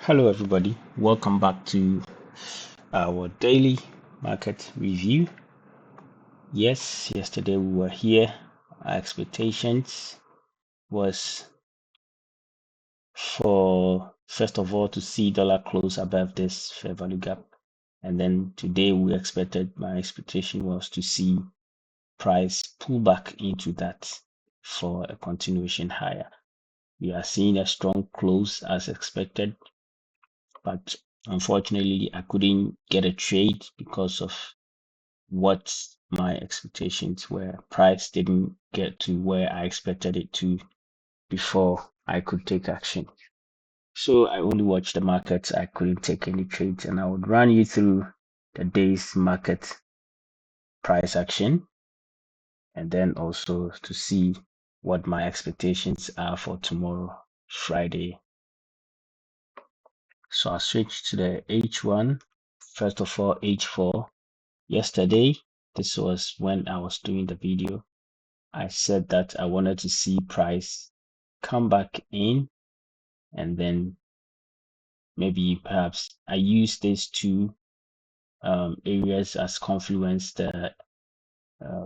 Hello, everybody. Welcome back to our daily market review. Yes, yesterday we were here. Our expectations was for first of all to see dollar close above this fair value gap, and then today my expectation was to see price pull back into that for a continuation higher. We are seeing a strong close as expected, but unfortunately I couldn't get a trade because of what my expectations were. Price didn't get to where I expected it to before I could take action. So I only watched the markets. I couldn't take any trades, and I would run you through the day's market price action and then also to see what my expectations are for tomorrow, Friday. So I'll switch to the H1. First of all, H4. Yesterday, this was when I was doing the video. I said that I wanted to see price come back in, and then maybe perhaps I use these two areas as confluence, the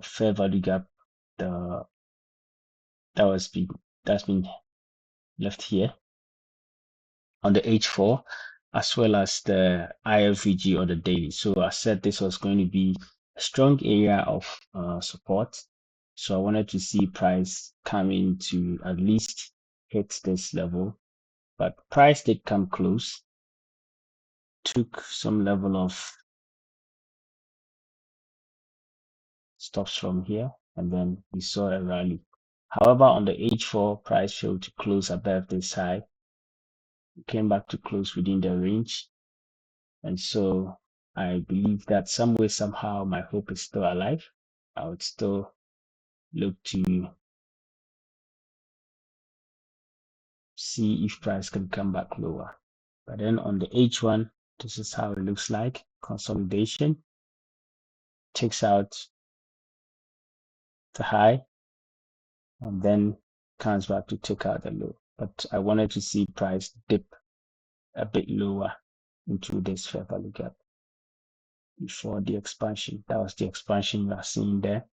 fair value gap, the that was been that's been left here on the H4, as well as the IFVG or the daily. So I said this was going to be a strong area of support. So I wanted to see price coming to at least hit this level, but price did come close, took some level of stops from here, and then we saw a rally. However, on the H4, price failed to close above this high. It came back to close within the range. And so I believe that some way, somehow, my hope is still alive. I would still look to see if price can come back lower. But then on the H1, this is how it looks like. Consolidation takes out the high and then comes back to take out the low. But I wanted to see price dip a bit lower into this fair value gap before the expansion. That was the expansion you are seeing there.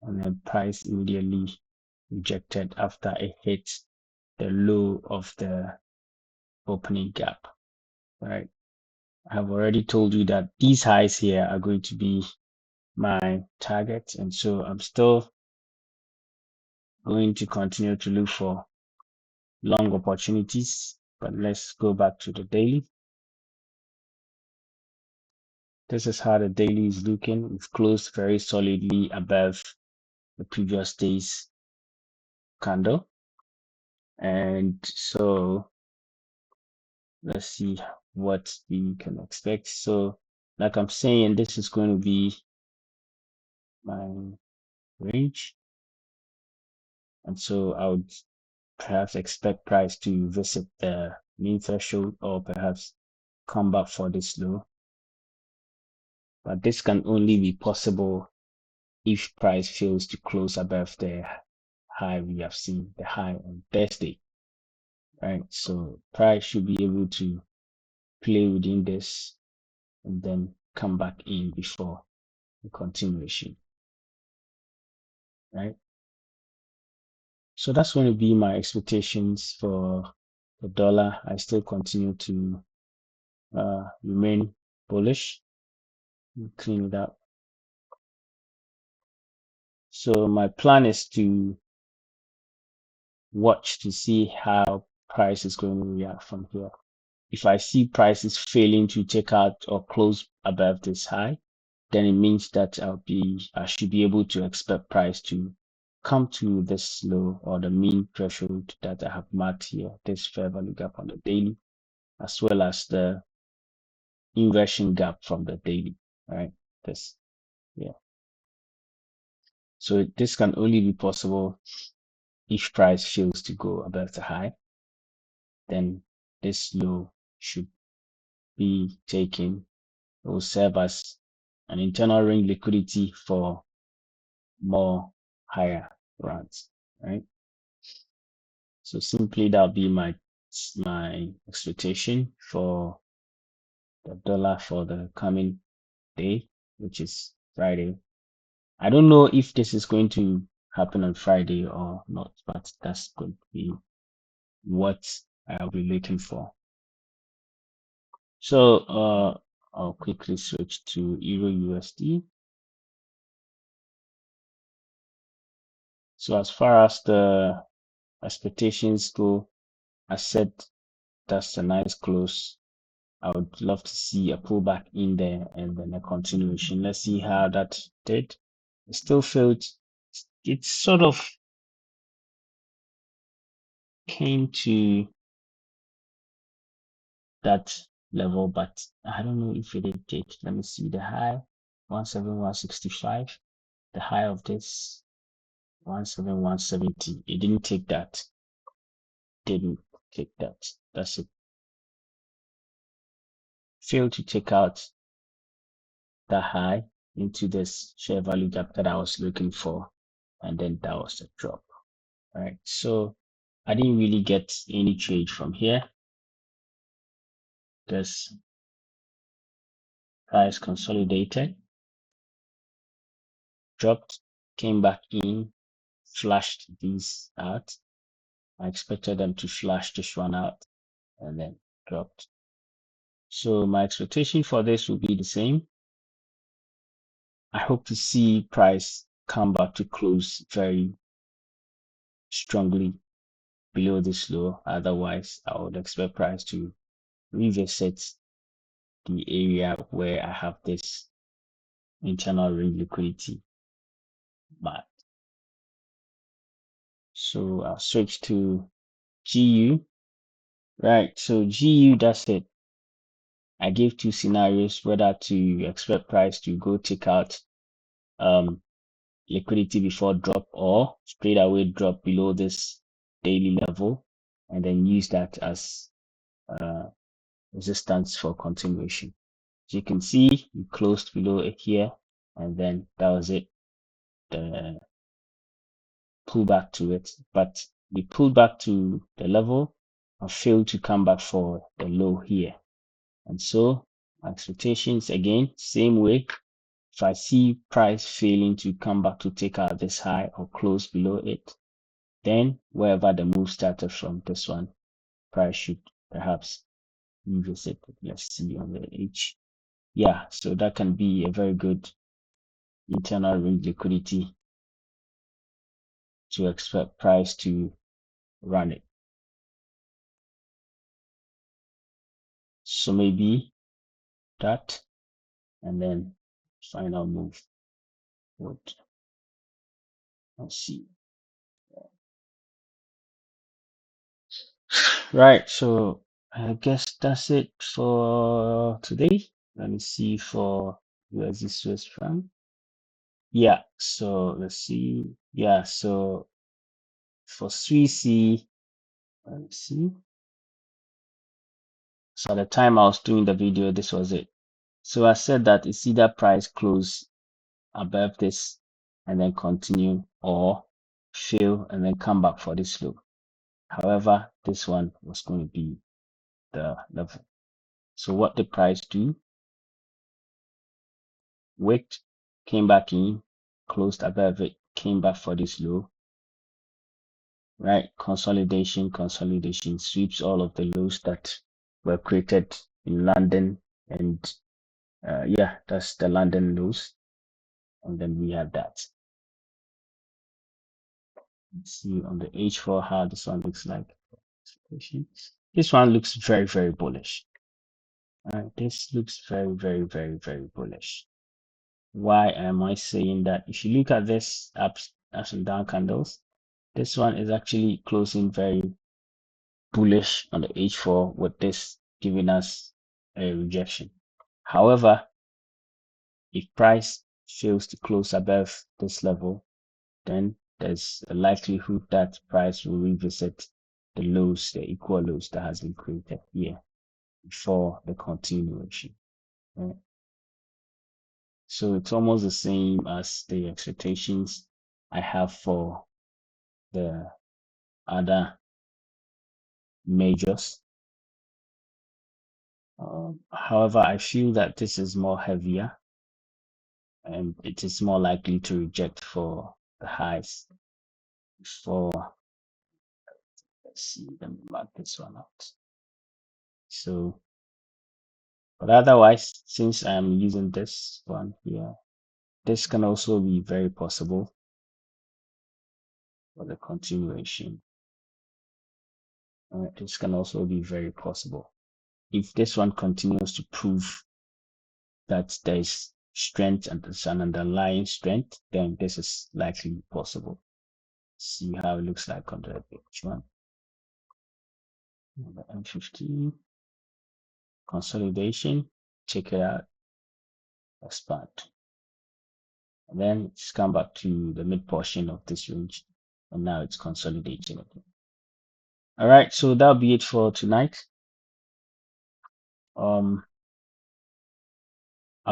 And then price immediately rejected after it hit the low of the opening gap. Right. I have already told you that these highs here are going to be my target. And so I'm still going to continue to look for long opportunities. But let's go back to the daily. This is how the daily is looking. We've closed very solidly above the previous day's candle. And so let's see what we can expect. So like I'm saying, this is going to be my range. And so I would perhaps expect price to visit the mean threshold or perhaps come back for this low. But this can only be possible if price fails to close above the high we have seen, the high on Thursday. Right? So price should be able to play within this and then come back in before the continuation. Right? So that's going to be my expectations for the dollar. I still continue to remain bullish. Clean it up. So my plan is to watch to see how price is going to react from here. If I see prices failing to take out or close above this high, then it means that I should be able to expect price to come to this low or the mean threshold that I have marked here, this fair value gap on the daily, as well as the inversion gap from the daily, right? This, yeah. So this can only be possible if price fails to go above the high, then this low should be taken. It will serve as an internal ring liquidity for more higher runs, right? So simply that'll be my my expectation for the dollar for the coming day, which is Friday. I don't know if this is going to happen on Friday or not, but that's going to be what I'll be looking for. So I'll quickly switch to Euro USD. So as far as the expectations go, I said that's a nice close. I would love to see a pullback in there and then a continuation. Let's see how that did. It still felt it sort of came to that level, but I don't know if it did. Let me see the high 17165. The high of this 17170. It didn't take that. Didn't take that. That's it. Failed to take out the high into this share value gap that I was looking for, and then that was the drop. All right, so I didn't really get any trade from here. This price consolidated, dropped, came back in, flashed these out. I expected them to flash this one out and then dropped. So my expectation for this will be the same. I hope to see price come back to close very strongly below this low. Otherwise, I would expect price to revisit the area where I have this internal ring liquidity mark. So I'll switch to GU. Right, so GU, that's it. I gave two scenarios whether to expect price to go take out liquidity before drop or straight away drop below this daily level and then use that as resistance for continuation. As you can see, we closed below it here and then that was it. The pull back to it, but we pulled back to the level and failed to come back for the low here. And so my expectations again, same way. If I see price failing to come back to take out this high or close below it, then wherever the move started from, this one, price should perhaps revisit it. Let's see on the H. Yeah, so that can be a very good internal range liquidity to expect price to run it. So maybe that and then final move would, let's see. Right, so I guess that's it for today. Let me see for USD Swiss franc. Yeah, so let's see. Yeah, so for Swiss, let's see. So at the time I was doing the video, this was it. So I said that it's either price close above this and then continue or fail and then come back for this low. However, this one was going to be the level. So what did price do? Wicked, came back in, closed above it, came back for this low, right? Consolidation sweeps all of the lows that were created in London. And yeah, that's the London lows. And then we have that. Let's see on the H4 how this one looks like. This one looks very, very bullish. This looks very, very, very, very bullish. Why am I saying that? If you look at this ups and down candles, this one is actually closing very bullish on the H4 with this giving us a rejection. However, if price fails to close above this level, then there's a likelihood that price will revisit the lows, the equal lows that has been created here before the continuation. Right? So it's almost the same as the expectations I have for the other majors. However, I feel that this is more heavier and it is more likely to reject for the highs. For let's see, let me mark this one out. So, but otherwise, since I'm using this one here, this can also be very possible for the continuation. This can also be very possible. If this one continues to prove that there is strength and there's an underlying strength, then this is likely possible. See how it looks like on the H1. The M15 consolidation, check it out, expand. And then it's come back to the mid portion of this range, and now it's consolidating again. All right, so that'll be it for tonight. I'll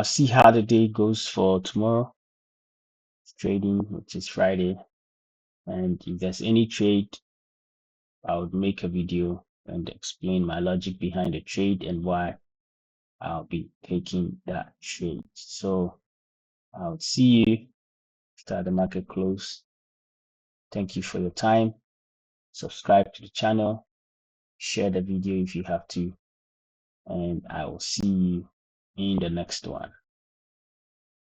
see how the day goes for tomorrow trading, which is Friday. And if there's any trade, I would make a video and explain my logic behind the trade and why I'll be taking that trade. So I'll see you after the market close. Thank you for your time. Subscribe to the channel, share the video if you have to, and I will see you in the next one.